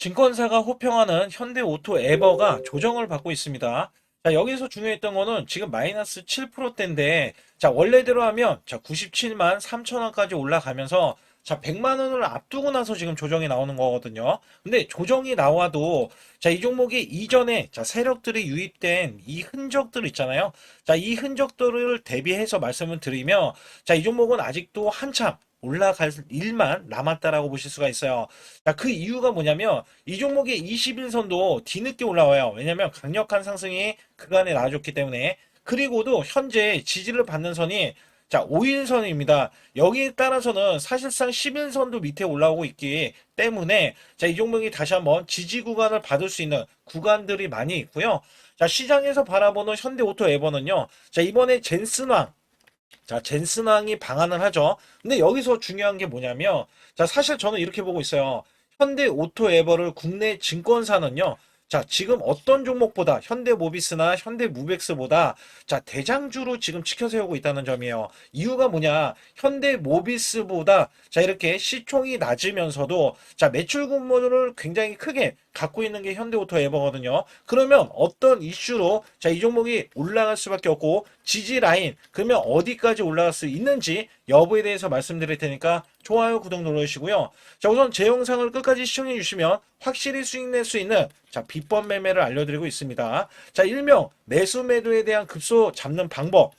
증권사가 호평하는 현대오토에버가 조정을 받고 있습니다. 자, 여기서 중요했던 거는 지금 마이너스 7%대인데, 자, 원래대로 하면, 자, 97만 3천 원까지 올라가면서, 자, 100만 원을 앞두고 나서 지금 조정이 나오는 거거든요. 근데 조정이 나와도, 자, 이 종목이 이전에, 자, 세력들이 유입된 이 흔적들 있잖아요. 자, 이 흔적들을 대비해서 말씀을 드리면, 자, 이 종목은 아직도 한참, 올라갈 일만 남았다라고 보실 수가 있어요. 자, 그 이유가 뭐냐면 이 종목의 21선도 뒤늦게 올라와요. 왜냐면 강력한 상승이 그간에 나와줬기 때문에. 그리고도 현재 지지를 받는 선이 자, 5일선입니다. 여기에 따라서는 사실상 11선도 밑에 올라오고 있기 때문에 자, 이 종목이 다시 한번 지지 구간을 받을 수 있는 구간들이 많이 있고요. 자, 시장에서 바라보는 현대오토에버는요. 자, 이번에 젠슨왕 자, 젠슨왕이 방한을 하죠. 근데 여기서 중요한 게 뭐냐면, 자, 사실 저는 이렇게 보고 있어요. 현대 오토에버를 국내 증권사는요, 자, 지금 어떤 종목보다 현대모비스나 현대무벡스보다 자, 대장주로 지금 치켜 세우고 있다는 점이에요. 이유가 뭐냐? 현대모비스보다 자, 이렇게 시총이 낮으면서도 자, 매출 규모를 굉장히 크게 갖고 있는 게 현대오토에버거든요. 그러면 어떤 이슈로 자, 이 종목이 올라갈 수밖에 없고 지지 라인 그러면 어디까지 올라갈 수 있는지 여부에 대해서 말씀드릴 테니까 좋아요, 구독 눌러주시고요. 자, 우선 제 영상을 끝까지 시청해 주시면 확실히 수익 낼 수 있는 자, 비법 매매를 알려드리고 있습니다. 자, 일명 매수 매도에 대한 급소 잡는 방법.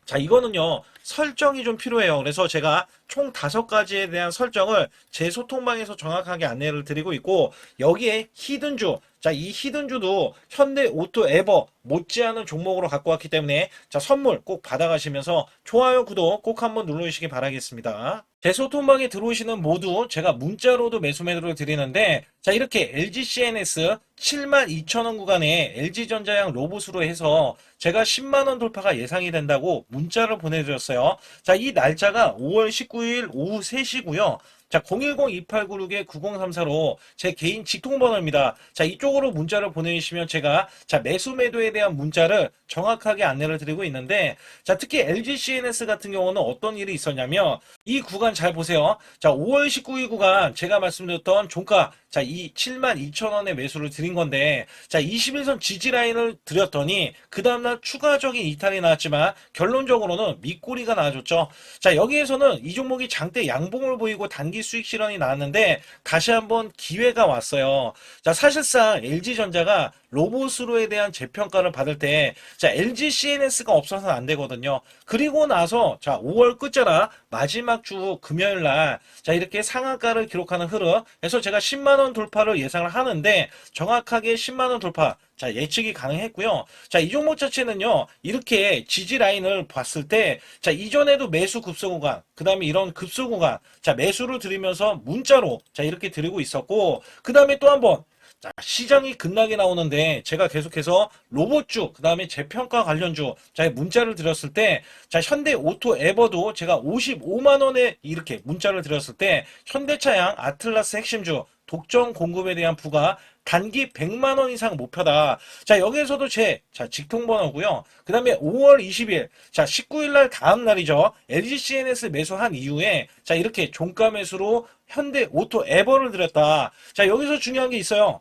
자, 이거는요, 설정이 좀 필요해요. 그래서 제가 총 5가지에 대한 설정을 제 소통방에서 정확하게 안내를 드리고 있고, 여기에 히든주, 자, 이 히든주도 현대 오토 에버 못지않은 종목으로 갖고 왔기 때문에, 자, 선물 꼭 받아가시면서 좋아요, 구독 꼭 한번 눌러주시기 바라겠습니다. 제 소통방에 들어오시는 모두 제가 문자로도 매수 매도를 드리는데, 자, 이렇게 LG CNS 72,000원 구간에 LG전자양 로봇으로 해서 제가 10만원 돌파가 예상이 된다고 문자를 보내드렸어요. 자, 이 날짜가 5월 19일 오후 3시고요. 자, 010-2896-9034로 제 개인 직통번호입니다. 자, 이쪽으로 문자를 보내주시면 제가 자, 매수 매도에 대한 문자를 정확하게 안내를 드리고 있는데, 자, 특히 LG CNS 같은 경우는 어떤 일이 있었냐면 이 구간 잘 보세요. 자, 5월 19일 구간 제가 말씀드렸던 종가 자, 이 72,000원의 매수를 드린 건데, 자, 21선 지지 라인을 드렸더니 그 다음날 추가적인 이탈이 나왔지만 결론적으로는 밑꼬리가 나와줬죠. 자, 여기에서는 이 종목이 장대 양봉을 보이고 단기 수익 실현이 나왔는데 다시 한번 기회가 왔어요. 자, 사실상 LG전자가 로봇으로에 대한 재평가를 받을 때, 자, LG CNS가 없어서는 안 되거든요. 그리고 나서, 자, 5월 끝자락 마지막 주 금요일 날, 자, 이렇게 상한가를 기록하는 흐름. 그래서 제가 10만원 돌파를 예상을 하는데, 정확하게 10만원 돌파. 자, 예측이 가능했고요. 자, 이 종목 자체는요, 이렇게 지지 라인을 봤을 때, 자, 이전에도 매수 급소 구간, 그 다음에 이런 급소 구간, 자, 매수를 드리면서 문자로, 자, 이렇게 드리고 있었고, 그 다음에 또 한 번, 자, 시장이 급락이 나오는데 제가 계속해서 로봇주, 그 다음에 재평가 관련주, 자, 문자를 드렸을 때, 자, 현대 오토 에버도 제가 55만 원에 이렇게 문자를 드렸을 때, 현대차양 아틀라스 핵심주, 독점 공급에 대한 부가 단기 100만 원 이상 목표다. 자, 여기에서도 자, 직통번호고요. 그 다음에 5월 20일, 자, 19일 날 다음 날이죠. LG CNS 매수한 이후에, 자, 이렇게 종가 매수로 현대 오토 에버를 드렸다. 자, 여기서 중요한 게 있어요.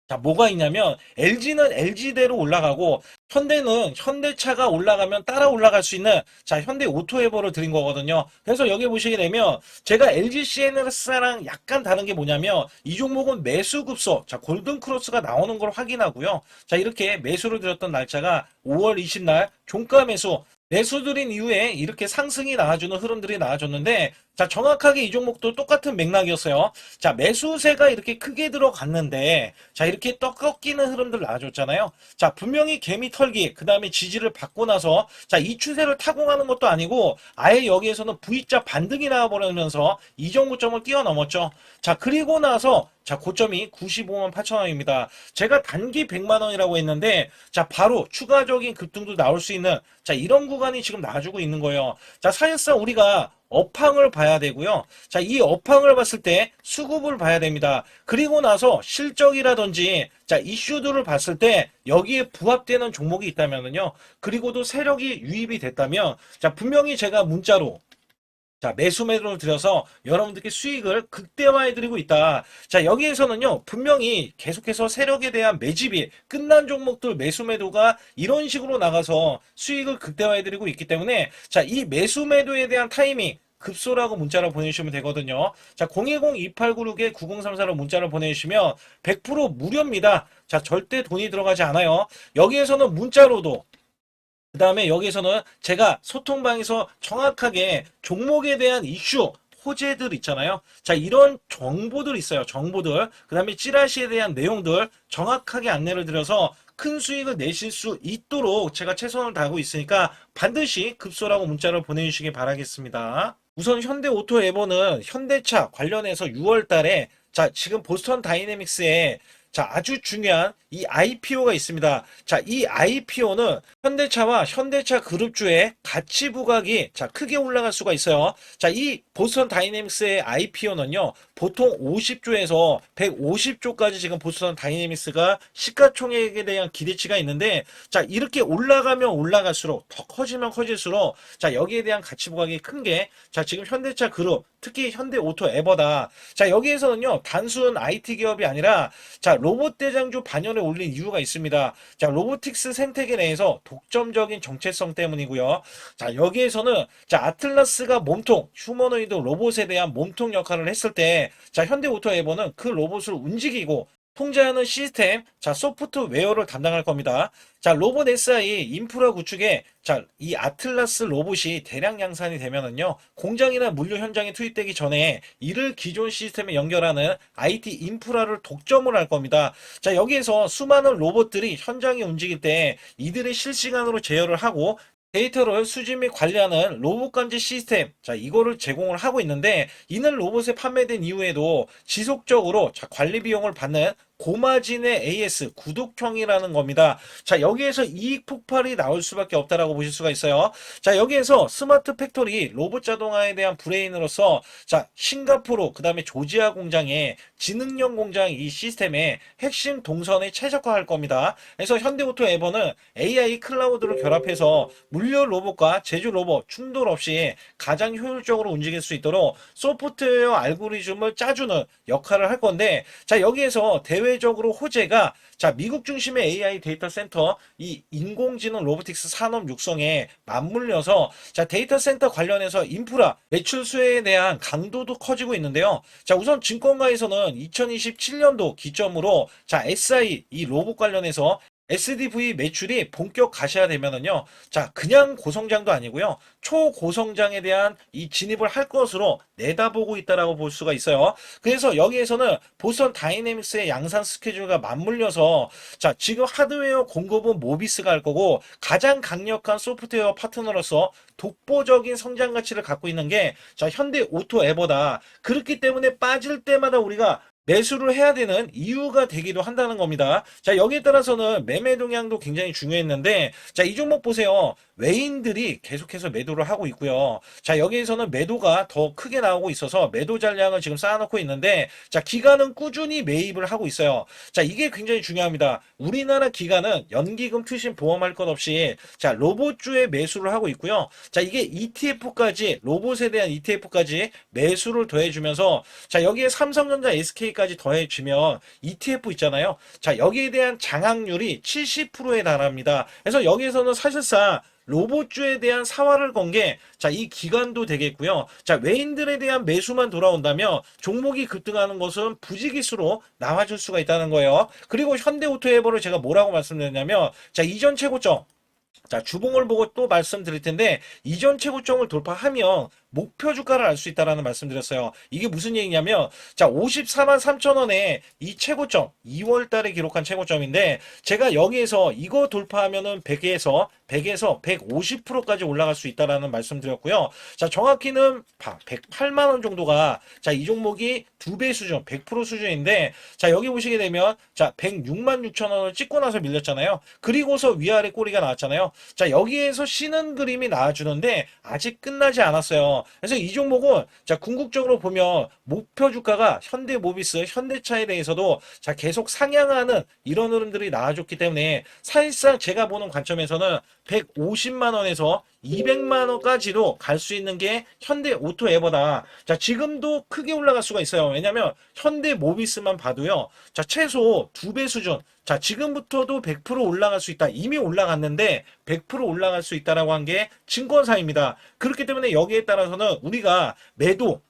자, 뭐가 있냐면 LG는 LG대로 올라가고 현대는 현대차가 올라가면 따라 올라갈 수 있는 자, 현대 오토에버를 드린 거거든요. 그래서 여기 보시게 되면 제가 LG CNS랑 약간 다른 게 뭐냐면 이 종목은 매수 급소, 자, 골든 크로스가 나오는 걸 확인하고요. 자, 이렇게 매수를 드렸던 날짜가 5월 20날 종가 매수 매수 드린 이후에 이렇게 상승이 나와주는 흐름들이 나와줬는데, 자, 정확하게 이 종목도 똑같은 맥락이었어요. 자, 매수세가 이렇게 크게 들어갔는데, 자, 이렇게 떡 꺾이는 흐름들 나와줬잖아요. 자, 분명히 개미 털기, 그 다음에 지지를 받고 나서, 자, 이 추세를 타고 가는 것도 아니고, 아예 여기에서는 V자 반등이 나와버리면서 이 정도점을 뛰어넘었죠. 자, 그리고 나서, 자, 고점이 95만 8천 원입니다. 제가 단기 100만 원이라고 했는데, 자, 바로 추가적인 급등도 나올 수 있는, 자, 이런 구간이 지금 나와주고 있는 거예요. 자, 사실상 우리가 업황을 봐야 되고요. 자, 이 업황을 봤을 때 수급을 봐야 됩니다. 그리고 나서 실적이라든지, 자, 이슈들을 봤을 때 여기에 부합되는 종목이 있다면요. 그리고도 세력이 유입이 됐다면, 자, 분명히 제가 문자로, 자, 매수 매도를 들여서 여러분들께 수익을 극대화해드리고 있다. 자, 여기에서는요, 분명히 계속해서 세력에 대한 매집이 끝난 종목들 매수 매도가 이런 식으로 나가서 수익을 극대화해드리고 있기 때문에, 자, 이 매수 매도에 대한 타이밍, 급소라고 문자를 보내주시면 되거든요. 자, 010-2896-9034로 문자를 보내주시면 100% 무료입니다. 자, 절대 돈이 들어가지 않아요. 여기에서는 문자로도, 그 다음에 여기에서는 제가 소통방에서 정확하게 종목에 대한 이슈, 호재들 있잖아요. 자, 이런 정보들 있어요. 정보들. 그 다음에 찌라시에 대한 내용들 정확하게 안내를 드려서 큰 수익을 내실 수 있도록 제가 최선을 다하고 있으니까 반드시 급소라고 문자를 보내주시기 바라겠습니다. 우선 현대오토에버는 현대차 관련해서 6월 달에 자, 지금 보스턴 다이내믹스에 자, 아주 중요한 이 IPO가 있습니다. 자, 이 IPO는 현대차와 현대차 그룹주의 가치 부각이 자, 크게 올라갈 수가 있어요. 자, 이 보스턴 다이내믹스의 IPO는요, 보통 50조에서 150조까지 지금 보스턴 다이내믹스가 시가총액에 대한 기대치가 있는데, 자, 이렇게 올라가면 올라갈수록 더 커지면 커질수록 자, 여기에 대한 가치 부각이 큰 게 자, 지금 현대차 그룹, 특히 현대오토에버다. 자, 여기에서는요, 단순 IT 기업이 아니라 자, 로봇 대장주 반열에 올린 이유가 있습니다. 자, 로보틱스 생태계 내에서 독점적인 정체성 때문이고요. 자, 여기에서는 자, 아틀라스가 몸통, 휴머노이드 로봇에 대한 몸통 역할을 했을 때, 자, 현대오토에버는 그 로봇을 움직이고 통제하는 시스템, 자, 소프트웨어를 담당할 겁니다. 자, 로봇 SI 인프라 구축에 자, 이 아틀라스 로봇이 대량 양산이 되면은요, 공장이나 물류 현장에 투입되기 전에 이를 기존 시스템에 연결하는 IT 인프라를 독점을 할 겁니다. 자, 여기에서 수많은 로봇들이 현장에 움직일 때 이들의 실시간으로 제어를 하고 데이터를 수집 및 관리하는 로봇 감지 시스템, 자, 이거를 제공을 하고 있는데, 이는 로봇에 판매된 이후에도 지속적으로 자, 관리 비용을 받는 고마진의 AS 구독형이라는 겁니다. 자, 여기에서 이익 폭발이 나올 수밖에 없다라고 보실 수가 있어요. 자, 여기에서 스마트 팩토리 로봇 자동화에 대한 브레인으로서 자, 싱가포르 그다음에 조지아 공장에 지능형 공장 이 시스템의 핵심 동선에 최적화할 겁니다. 그래서 현대오토에버는 AI 클라우드를 결합해서 물류 로봇과 제조 로봇 충돌 없이 가장 효율적으로 움직일 수 있도록 소프트웨어 알고리즘을 짜주는 역할을 할 건데, 자, 여기에서 대외적으로 호재가 자, 미국 중심의 AI 데이터 센터 이 인공지능 로보틱스 산업 육성에 맞물려서 자, 데이터 센터 관련해서 인프라 매출 수혜에 대한 강도도 커지고 있는데요. 자, 우선 증권가에서는 2027년도 기점으로 자, SI 이 로봇 관련해서 SDV 매출이 본격 가시화되면은요, 자, 그냥 고성장도 아니고요, 초고성장에 대한 이 진입을 할 것으로 내다보고 있다라고 볼 수가 있어요. 그래서 여기에서는 보스턴 다이내믹스의 양산 스케줄과 맞물려서 자, 지금 하드웨어 공급은 모비스가 할 거고 가장 강력한 소프트웨어 파트너로서 독보적인 성장 가치를 갖고 있는 게 자, 현대오토에버다. 그렇기 때문에 빠질 때마다 우리가 매수를 해야 되는 이유가 되기도 한다는 겁니다. 자, 여기에 따라서는 매매 동향도 굉장히 중요했는데, 자, 이 종목 보세요. 외인들이 계속해서 매도를 하고 있고요. 자, 여기에서는 매도가 더 크게 나오고 있어서 매도 잔량을 지금 쌓아놓고 있는데, 자, 기관은 꾸준히 매입을 하고 있어요. 자, 이게 굉장히 중요합니다. 우리나라 기관은 연기금 투신 보험할 것 없이 자, 로봇주에 매수를 하고 있고요. 자, 이게 ETF까지 로봇에 대한 ETF까지 매수를 더해주면서 자, 여기에 삼성전자 SK까지 더해주면 ETF 있잖아요. 자, 여기에 대한 장악률이 70%에 달합니다. 그래서 여기에서는 사실상 로봇주에 대한 사활을 건 게, 자, 이 기간도 되겠고요. 자, 외인들에 대한 매수만 돌아온다면 종목이 급등하는 것은 부지기수로 나와줄 수가 있다는 거예요. 그리고 현대오토에버를 제가 뭐라고 말씀드렸냐면, 자, 이전 최고점. 자, 주봉을 보고 또 말씀드릴 텐데, 이전 최고점을 돌파하면 목표 주가를 알 수 있다라는 말씀드렸어요. 이게 무슨 얘기냐면, 자, 54만 3천 원에 이 최고점, 2월 달에 기록한 최고점인데, 제가 여기에서 이거 돌파하면은 100에서 150%까지 올라갈 수 있다라는 말씀드렸고요. 자, 정확히는 108만 원 정도가 자, 이 종목이 2배 수준, 100% 수준인데, 자, 여기 보시게 되면 자, 106만 6천 원을 찍고 나서 밀렸잖아요. 그리고서 위아래 꼬리가 나왔잖아요. 자, 여기에서 쉬는 그림이 나와주는데 아직 끝나지 않았어요. 그래서 이 종목은 자, 궁극적으로 보면 목표 주가가 현대모비스, 현대차에 대해서도 자, 계속 상향하는 이런 흐름들이 나와줬기 때문에 사실상 제가 보는 관점에서는 150만 원에서 200만 원까지도 갈 수 있는 게 현대 오토에버다. 자, 지금도 크게 올라갈 수가 있어요. 왜냐면 현대 모비스만 봐도요. 자, 최소 2배 수준. 자, 지금부터도 100% 올라갈 수 있다. 이미 올라갔는데 100% 올라갈 수 있다라고 한 게 증권사입니다. 그렇기 때문에 여기에 따라서는 우리가 매도,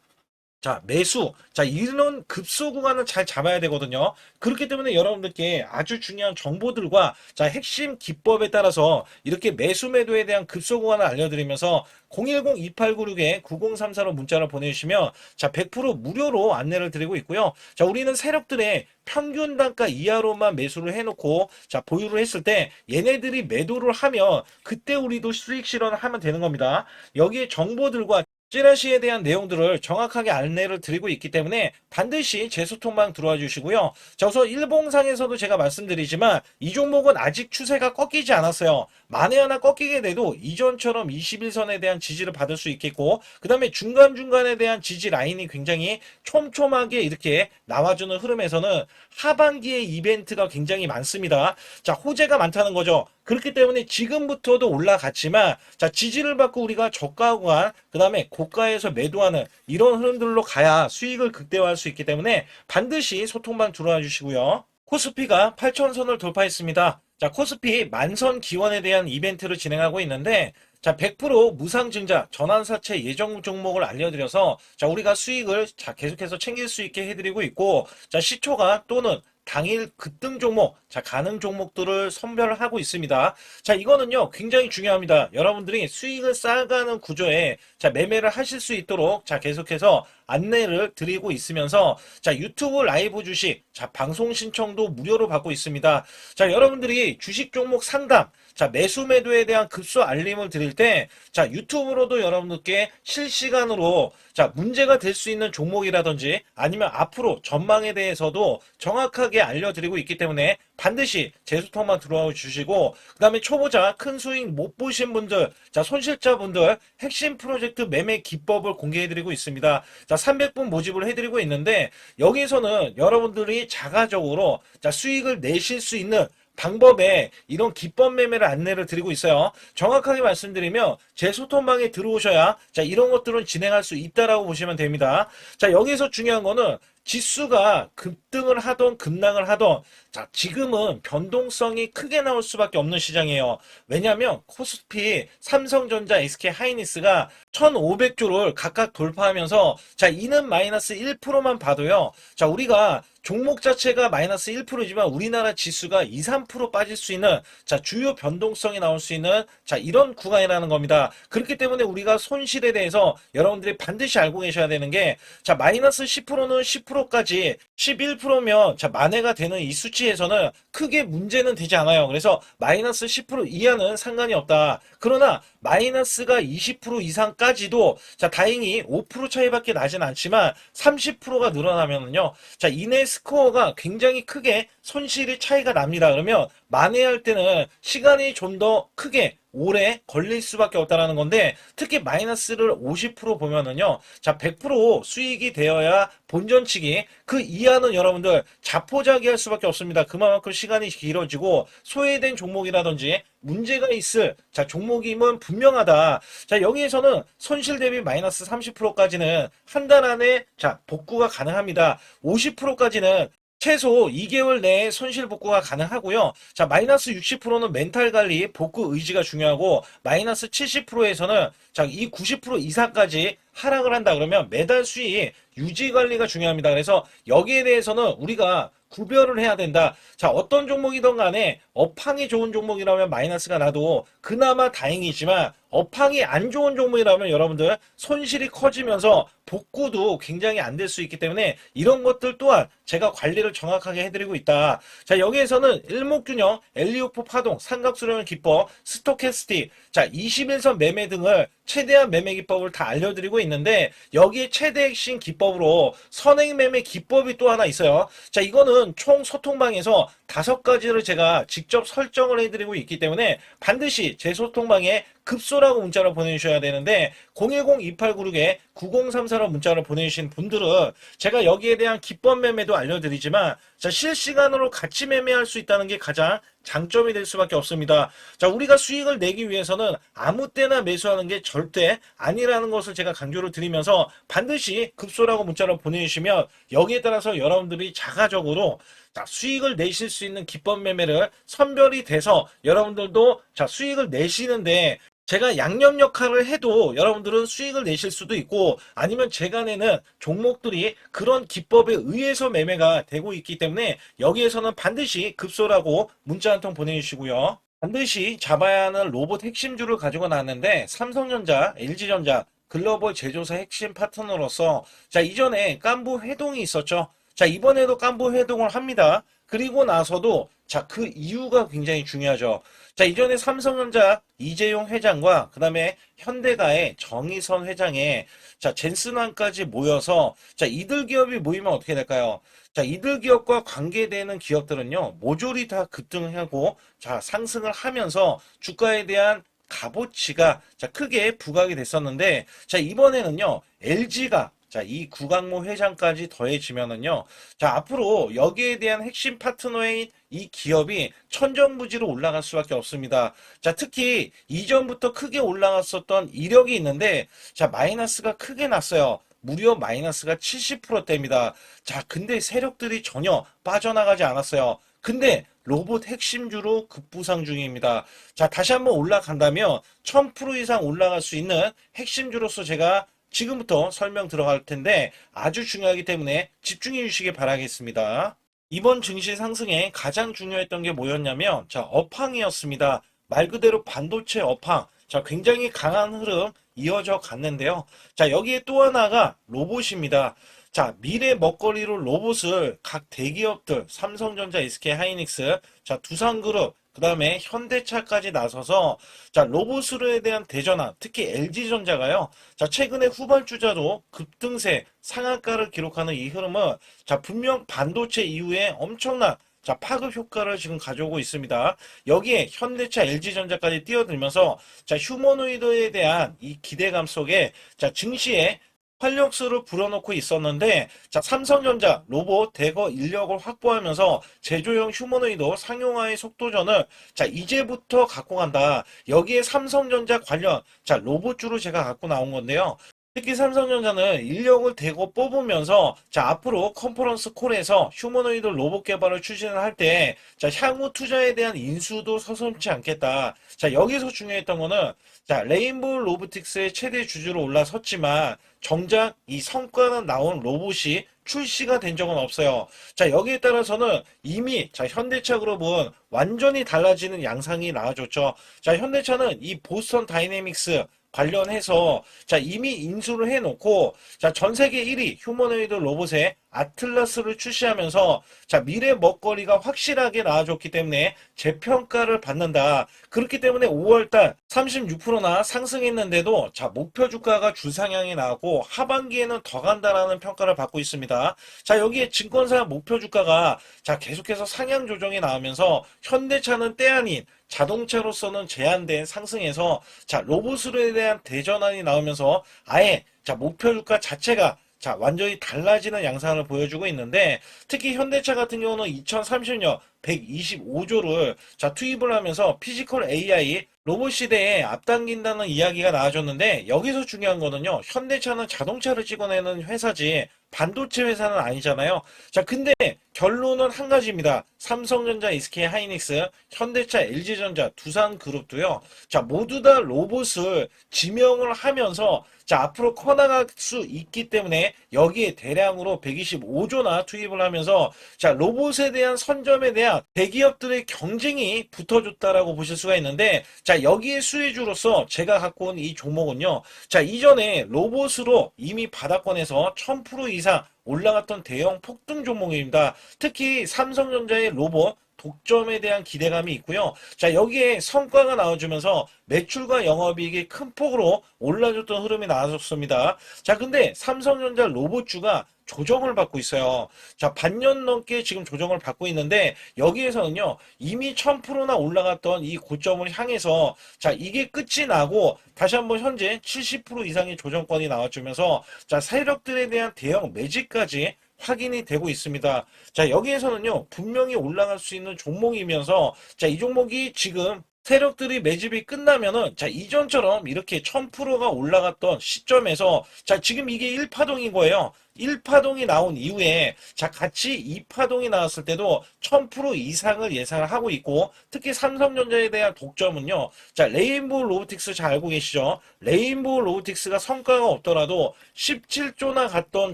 자, 매수. 자, 이런 급소 구간을 잘 잡아야 되거든요. 그렇기 때문에 여러분들께 아주 중요한 정보들과 자, 핵심 기법에 따라서 이렇게 매수 매도에 대한 급소 구간을 알려드리면서 010-2896-9034로 문자를 보내주시면 자, 100% 무료로 안내를 드리고 있고요. 자, 우리는 세력들의 평균 단가 이하로만 매수를 해놓고 자, 보유를 했을 때 얘네들이 매도를 하면 그때 우리도 수익 실현을 하면 되는 겁니다. 여기에 정보들과 찌라시에 대한 내용들을 정확하게 안내를 드리고 있기 때문에 반드시 제 소통방 들어와 주시고요. 자, 우선 일봉상에서도 제가 말씀드리지만 이 종목은 아직 추세가 꺾이지 않았어요. 만에 하나 꺾이게 돼도 이전처럼 21선에 대한 지지를 받을 수 있겠고 그 다음에 중간중간에 대한 지지 라인이 굉장히 촘촘하게 이렇게 나와주는 흐름에서는 하반기에 이벤트가 굉장히 많습니다. 자, 호재가 많다는 거죠. 그렇기 때문에 지금부터도 올라갔지만 자, 지지를 받고 우리가 저가 구간 그 다음에 고가에서 매도하는 이런 흐름들로 가야 수익을 극대화할 수 있기 때문에 반드시 소통방 들어와 주시고요. 코스피가 8,000선을 돌파했습니다. 자, 코스피 만선 기원에 대한 이벤트를 진행하고 있는데 자, 100% 무상증자 전환사채 예정 종목을 알려드려서 자, 우리가 수익을 자, 계속해서 챙길 수 있게 해드리고 있고 자, 시초가 또는 당일 급등 종목, 자, 가능 종목들을 선별하고 있습니다. 자, 이거는요, 굉장히 중요합니다. 여러분들이 수익을 쌓아가는 구조에, 자, 매매를 하실 수 있도록, 자, 계속해서 안내를 드리고 있으면서, 자, 유튜브 라이브 주식, 자, 방송 신청도 무료로 받고 있습니다. 자, 여러분들이 주식 종목 상담, 자, 매수 매도에 대한 급소 알림을 드릴 때, 자, 유튜브로도 여러분들께 실시간으로, 자, 문제가 될 수 있는 종목이라든지 아니면 앞으로 전망에 대해서도 정확하게 알려드리고 있기 때문에 반드시 제 소통만 들어와 주시고 그 다음에 초보자 큰 수익 못 보신 분들 자 손실자분들 핵심 프로젝트 매매 기법을 공개해드리고 있습니다. 자 300분 모집을 해드리고 있는데 여기에서는 여러분들이 자가적으로 자 수익을 내실 수 있는 방법에 이런 기법 매매를 안내를 드리고 있어요. 정확하게 말씀드리면 제 소통방에 들어오셔야 자 이런 것들은 진행할 수 있다라고 보시면 됩니다. 자 여기서 중요한 거는 지수가 급등을 하던 급락을 하던 자 지금은 변동성이 크게 나올 수밖에 없는 시장이에요. 왜냐하면 코스피, 삼성전자, SK하이닉스가 1500조를 각각 돌파하면서 자 이는 마이너스 1%만 봐도요. 자 우리가 종목 자체가 마이너스 1%지만 우리나라 지수가 2, 3% 빠질 수 있는 자 주요 변동성이 나올 수 있는 자 이런 구간이라는 겁니다. 그렇기 때문에 우리가 손실에 대해서 여러분들이 반드시 알고 계셔야 되는 게 자 마이너스 10%는 10%까지 11%면 자 만회가 되는 이 수치에서는 크게 문제는 되지 않아요. 그래서 마이너스 10% 이하는 상관이 없다. 그러나 마이너스가 20% 이상까지도 자 다행히 5% 차이밖에 나진 않지만 30%가 늘어나면은요. 자 이내 스코어가 굉장히 크게 손실이 차이가 납니다. 그러면 만회할 때는 시간이 좀 더 크게 오래 걸릴 수밖에 없다라는 건데 특히 마이너스를 50% 보면은요. 자 100% 수익이 되어야 본전치기 그 이하는 여러분들 자포자기할 수밖에 없습니다. 그만큼 시간이 길어지고 소외된 종목이라든지 문제가 있을 자 종목임은 분명하다. 자 여기에서는 손실 대비 마이너스 30%까지는 한 달 안에 자 복구가 가능합니다. 50%까지는 최소 2개월 내에 손실 복구가 가능하고요. 자, 마이너스 60%는 멘탈 관리, 복구 의지가 중요하고, 마이너스 70%에서는 자, 이 90% 이상까지 하락을 한다 그러면 매달 수익 유지 관리가 중요합니다. 그래서 여기에 대해서는 우리가 구별을 해야 된다. 자, 어떤 종목이든 간에 업황이 좋은 종목이라면 마이너스가 나도 그나마 다행이지만 업황이 안 좋은 종목이라면 여러분들 손실이 커지면서 복구도 굉장히 안 될 수 있기 때문에 이런 것들 또한 제가 관리를 정확하게 해드리고 있다. 자 여기에서는 일목균형, 엘리오포 파동, 삼각수렴 기법, 스토캐스틱, 자 21선 매매 등을 최대한 매매 기법을 다 알려드리고 있는데 여기에 최대 핵심 기법으로 선행 매매 기법이 또 하나 있어요. 자 이거는 총 소통방에서 5가지를 제가 직접 설정을 해드리고 있기 때문에 반드시 제 소통방에 급소라고 문자를 보내주셔야 되는데 010-2896-9034로 문자를 보내주신 분들은 제가 여기에 대한 기법 매매도 알려드리지만 자, 실시간으로 같이 매매할 수 있다는 게 가장 장점이 될 수밖에 없습니다. 자, 우리가 수익을 내기 위해서는 아무 때나 매수하는 게 절대 아니라는 것을 제가 강조를 드리면서 반드시 급소라고 문자를 보내주시면 여기에 따라서 여러분들이 자가적으로 자, 수익을 내실 수 있는 기법 매매를 선별이 돼서 여러분들도 자, 수익을 내시는데 제가 양념 역할을 해도 여러분들은 수익을 내실 수도 있고 아니면 제가 내는 종목들이 그런 기법에 의해서 매매가 되고 있기 때문에 여기에서는 반드시 급소라고 문자 한 통 보내주시고요. 반드시 잡아야 하는 로봇 핵심주를 가지고 나왔는데 삼성전자, LG전자, 글로벌 제조사 핵심 파트너로서 자, 이전에 깐부 회동이 있었죠. 자, 이번에도 깐부 회동을 합니다. 그리고 나서도 자, 그 이유가 굉장히 중요하죠. 자, 이전에 삼성전자 이재용 회장과 그 다음에 현대가의 정의선 회장의 자, 젠슨왕까지 모여서 자, 이들 기업이 모이면 어떻게 될까요? 자, 이들 기업과 관계되는 기업들은요, 모조리 다 급등하고 자, 상승을 하면서 주가에 대한 값어치가 자, 크게 부각이 됐었는데 자, 이번에는요, LG가 자, 이 구강모 회장까지 더해지면은요, 자, 앞으로 여기에 대한 핵심 파트너인 이 기업이 천정부지로 올라갈 수밖에 없습니다. 자, 특히 이전부터 크게 올라갔었던 이력이 있는데, 자, 마이너스가 크게 났어요. 무려 마이너스가 70%대입니다. 자, 근데 세력들이 전혀 빠져나가지 않았어요. 근데 로봇 핵심주로 급부상 중입니다. 자, 다시 한번 올라간다면 1000% 이상 올라갈 수 있는 핵심주로서 제가 지금부터 설명 들어갈 텐데 아주 중요하기 때문에 집중해 주시기 바라겠습니다. 이번 증시 상승에 가장 중요했던 게 뭐였냐면 자, 업황이었습니다. 말 그대로 반도체 업황. 자, 굉장히 강한 흐름 이어져 갔는데요. 자, 여기에 또 하나가 로봇입니다. 자, 미래 먹거리로 로봇을 각 대기업들 삼성전자, SK하이닉스, 자, 두산그룹, 그 다음에 현대차까지 나서서 자, 로봇으로에 대한 대전환, 특히 LG전자가요. 자, 최근에 후발주자도 급등세 상한가를 기록하는 이 흐름은 자, 분명 반도체 이후에 엄청난 자, 파급 효과를 지금 가져오고 있습니다. 여기에 현대차, LG전자까지 뛰어들면서 자, 휴머노이드에 대한 이 기대감 속에 자, 증시에 활력소를 불어넣고 있었는데 자, 삼성전자 로봇 대거 인력을 확보하면서 제조용 휴머노이드 상용화의 속도전을 자, 이제부터 갖고 간다. 여기에 삼성전자 관련 자, 로봇주로 제가 갖고 나온 건데요. 특히 삼성전자는 인력을 대거 뽑으면서 자, 앞으로 컨퍼런스 콜에서 휴머노이드 로봇 개발을 추진을 할 때 자, 향후 투자에 대한 인수도 서슴지 않겠다. 자, 여기서 중요했던 거는 자, 레인보우 로보틱스의 최대 주주로 올라섰지만 정작 이 성과는 나온 로봇이 출시가 된 적은 없어요. 자, 여기에 따라서는 이미 자, 현대차 그룹은 완전히 달라지는 양상이 나와줬죠. 자, 현대차는 이 보스턴 다이내믹스 관련해서 자, 이미 인수를 해놓고 자, 전 세계 1위 휴머노이드 로봇의 아틀라스를 출시하면서 자, 미래 먹거리가 확실하게 나와줬기 때문에 재평가를 받는다. 그렇기 때문에 5월달 36%나 상승했는데도 자, 목표 주가가 주상향이 나왔고 하반기에는 더 간다라는 평가를 받고 있습니다. 자, 여기에 증권사 목표 주가가 자, 계속해서 상향 조정이 나오면서 현대차는 때 아닌 자동차로서는 제한된 상승에서 자, 로봇으로에 대한 대전환이 나오면서 아예 자, 목표 주가 자체가 자, 완전히 달라지는 양상을 보여주고 있는데 특히 현대차 같은 경우는 2030년 125조를 자, 투입을 하면서 피지컬 AI 로봇 시대에 앞당긴다는 이야기가 나와줬는데 여기서 중요한 거는요. 현대차는 자동차를 찍어내는 회사지 반도체 회사는 아니잖아요. 자, 근데 결론은 한 가지입니다. 삼성전자, SK하이닉스, 현대차, LG전자, 두산그룹도요. 자, 모두 다 로봇을 지명을 하면서 자, 앞으로 커나갈 수 있기 때문에 여기에 대량으로 125조나 투입을 하면서 자, 로봇에 대한 선점에 대한 대기업들의 경쟁이 붙어줬다라고 보실 수가 있는데 자, 여기에 수혜주로서 제가 갖고 온 이 종목은요. 자, 이전에 로봇으로 이미 바닥권에서 1000% 이상 올라갔던 대형 폭등 종목입니다. 특히 삼성전자의 로봇 독점에 대한 기대감이 있고요. 자, 여기에 성과가 나와주면서 매출과 영업이익이 큰 폭으로 올라줬던 흐름이 나왔습니다. 자, 근데 삼성전자 로봇주가 조정을 받고 있어요. 자, 반년 넘게 지금 조정을 받고 있는데 여기에서는요, 이미 1000%나 올라갔던 이 고점을 향해서 자, 이게 끝이 나고 다시 한번 현재 70% 이상의 조정권이 나와주면서 자, 세력들에 대한 대형 매집까지 확인이 되고 있습니다. 자, 여기에서는요, 분명히 올라갈 수 있는 종목이면서 자, 이 종목이 지금 세력들이 매집이 끝나면은 자, 이전처럼 이렇게 1000%가 올라갔던 시점에서 자, 지금 이게 1파동인 거예요. 1파동이 나온 이후에 자, 같이 2파동이 나왔을 때도 1000% 이상을 예상을 하고 있고, 특히 삼성전자에 대한 독점은요. 자, 레인보우 로보틱스 잘 알고 계시죠? 레인보우 로보틱스가 성과가 없더라도 17조나 갔던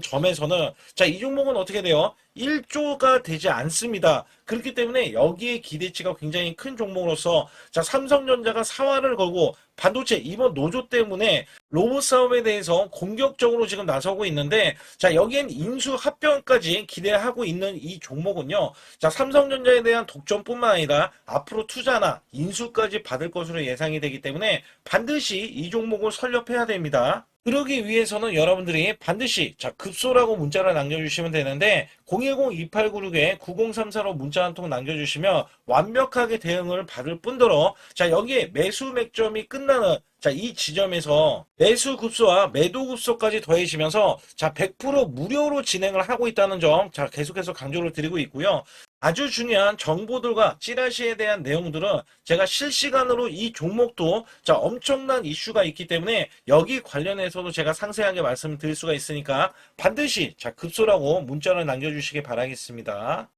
점에서는 자, 이 종목은 어떻게 돼요? 1조가 되지 않습니다. 그렇기 때문에 여기에 기대치가 굉장히 큰 종목으로서 자, 삼성전자가 사활을 걸고 반도체 이번 노조 때문에 로봇 사업에 대해서 공격적으로 지금 나서고 있는데 자, 여기엔 인수 합병까지 기대하고 있는 이 종목은요. 자, 삼성전자에 대한 독점뿐만 아니라 앞으로 투자나 인수까지 받을 것으로 예상이 되기 때문에 반드시 이 종목을 설립해야 됩니다. 그러기 위해서는 여러분들이 반드시 자, 급소라고 문자를 남겨주시면 되는데 010-2896-9034로 문자 한 통 남겨주시면 완벽하게 대응을 받을 뿐더러 자, 여기에 매수 맥점이 끝나는 자, 이 지점에서 매수 급소와 매도 급소까지 더해지면서 자, 100% 무료로 진행을 하고 있다는 점 자, 계속해서 강조를 드리고 있고요. 아주 중요한 정보들과 찌라시에 대한 내용들은 제가 실시간으로 이 종목도 자, 엄청난 이슈가 있기 때문에 여기 관련해서도 제가 상세하게 말씀드릴 수가 있으니까 반드시 자, 급소라고 문자를 남겨주시기 바라겠습니다.